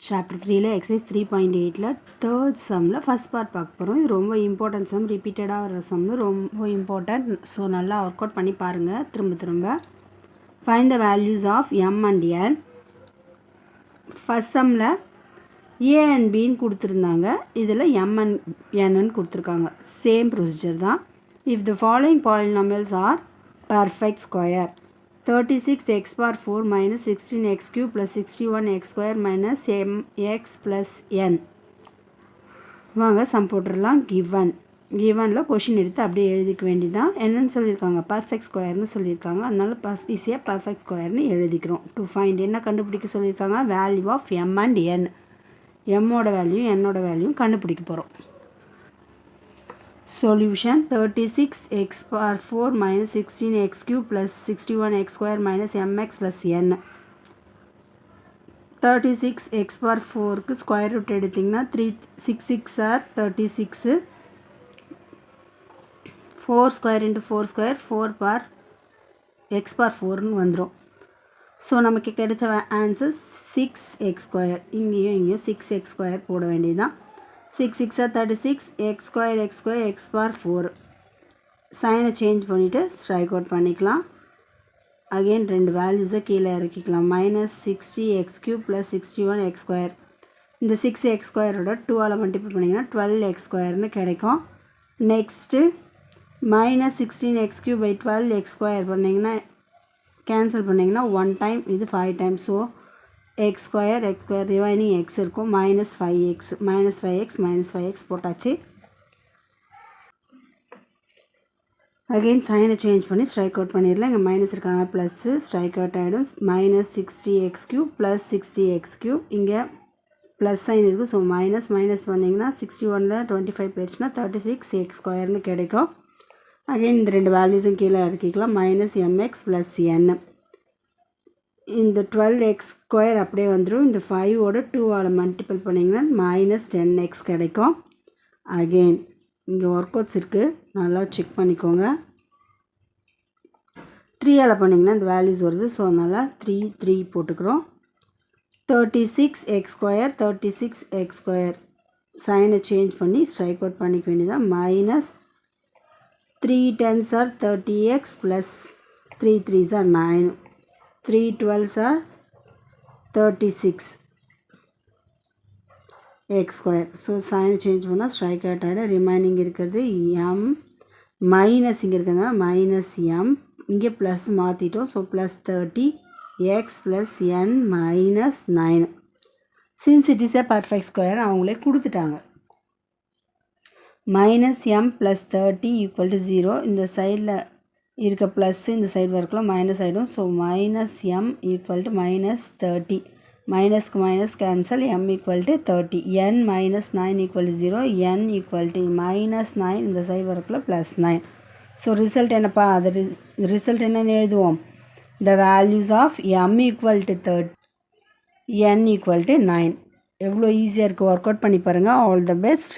Chapter 3 exercise 3.8 third sum first part பார்க்க போகிறோம். இது ரொம்ப இம்பார்ட்டன்ட் சம், ரிப்பீட்டடாக வர சம், ரொம்ப இம்பார்ட்டன்ட். ஸோ நல்லா ஒர்க் அவுட் பண்ணி பாருங்கள் திரும்ப. Find the values of M and N. First சம்மில் ஏ அண்ட் பின்னு கொடுத்துருந்தாங்க, இதில் எம் அண்ட் என்னு கொடுத்துருக்காங்க. சேம் ப்ரொசீஜர் தான். If the following polynomials are perfect square 36x power 4 minus 16x cube plus 61x square minus mx plus n. வாங்க some போட்டுடலாம். கிவனில் question எடுத்து அப்படியே எழுதிக்க வேண்டியதான். என்னன்னு சொல்லியிருக்காங்க, பர்ஃபெக்ட் ஸ்கொயர்னு சொல்லியிருக்காங்க. அதனால ஈஸியாக பர்ஃபெக்ட் ஸ்கொயர்னு எழுதிக்கிறோம். டு ஃபைண்ட் என்ன கண்டுபிடிக்க சொல்லியிருக்காங்க, value of M and N. எம்மோட வேல்யூ என்னோட வேல்யூ கண்டுபிடிக்க போகிறோம். Solution 36x power 4 minus 16x cube plus 61x square minus mx plus n. 36x power 4 square root எடுத்திங்கன்னா 6 6 are 36. 4 square into 4 square 4 power x power 4 வந்துரும். So நமக்கு கிடைச்ச answer 6x square. இங்கேயும் 6x square போட வேண்டியதுதான். 6 6 are 36, x square x power 4. சைனை change பண்ணிவிட்டு strike out பண்ணிக்கலாம். அகெயின் ரெண்டு வேல்யூஸை கீழே இறக்கிக்கலாம். Minus 60x cube plus 61x square. இந்த 6x squareோட 2ஆல் மல்டிப்ளை பண்ணிங்கன்னா 12x squareனு கிடைக்கும். Next minus 16x cube by 12x square பண்ணிங்கன்னா கேன்சல் பண்ணிங்கன்னா 1 டைம், இது 5 time. So x square remaining x இருக்கும். மைனஸ் 5x போட்டாச்சு. அகெயின் சைனை சேஞ்ச் பண்ணி ஸ்ட்ரைக் அவுட் பண்ணிடலாம். இங்கே மைனஸ் இருக்காங்க, ப்ளஸ்ஸு ஸ்ட்ரைக் அவுட் ஆகிடும். Minus 60x cube plus 60x cube, இங்கே ப்ளஸ் சைன் இருக்குது. ஸோ மைனஸ் பண்ணிங்கன்னா 61ல் 25 போயிடுச்சுன்னா 36x squareனு கிடைக்கும். அகெயின் இந்த ரெண்டு வேல்யூஸும் கீழே இறக்கிக்கலாம். Minus mx plus n. இந்த 12x square அப்படியே வந்துடும். இந்த 5ஓட 2ஆல் மல்டிபிள் பண்ணிங்கன்னா மைனஸ் 10x கிடைக்கும். அகெயின் இங்கே ஒர்க் அவுட்ஸ் இருக்குது, நல்லா செக் பண்ணிக்கோங்க. 3ஆல் பண்ணிங்கன்னா இந்த வேல்யூஸ் வருது. ஸோ அதனால் 3 போட்டுக்கிறோம். 36x square சைனை சேஞ்ச் பண்ணி ஸ்ட்ரைக் அவுட் பண்ணிக்க வேண்டியதான். Minus 3 10s are 30x plus 3 3s are 9. 3 12s are 36 x square. So சைனை சேஞ்ச் பண்ணால் ஸ்ட்ரைக் அவுட் ஆகிடும். ரிமைனிங் இருக்கிறது எம், மைனஸ் இங்கே இருக்கிறதுனால மைனஸ் எம், இங்கே ப்ளஸ் மாற்றிட்டோம். So plus 30 X plus N minus 9. Since it is a perfect square அவங்களே கொடுத்துட்டாங்க. Minus M plus 30 equal to 0. இந்த சைடில் இருக்க ப்ளஸ் இந்த சைடு வரக்குள்ள மைனஸ் ஆகிடும். So minus M equal to minus 30. மைனஸ்க்கு minus cancel, M equal to 30. N minus 9 equal to 0. N equal to minus 9, இந்த சைடு வரக்குள்ள ப்ளஸ் 9. ஸோ ரிசல்ட் என்னப்பா, அது ரிசல்ட் என்னென்னு எழுதுவோம். The values of M equal to 30, N equal to 9. எவ்வளோ ஈஸியாக இருக்குது, ஒர்க் அவுட் பண்ணி பாருங்கள். All the best.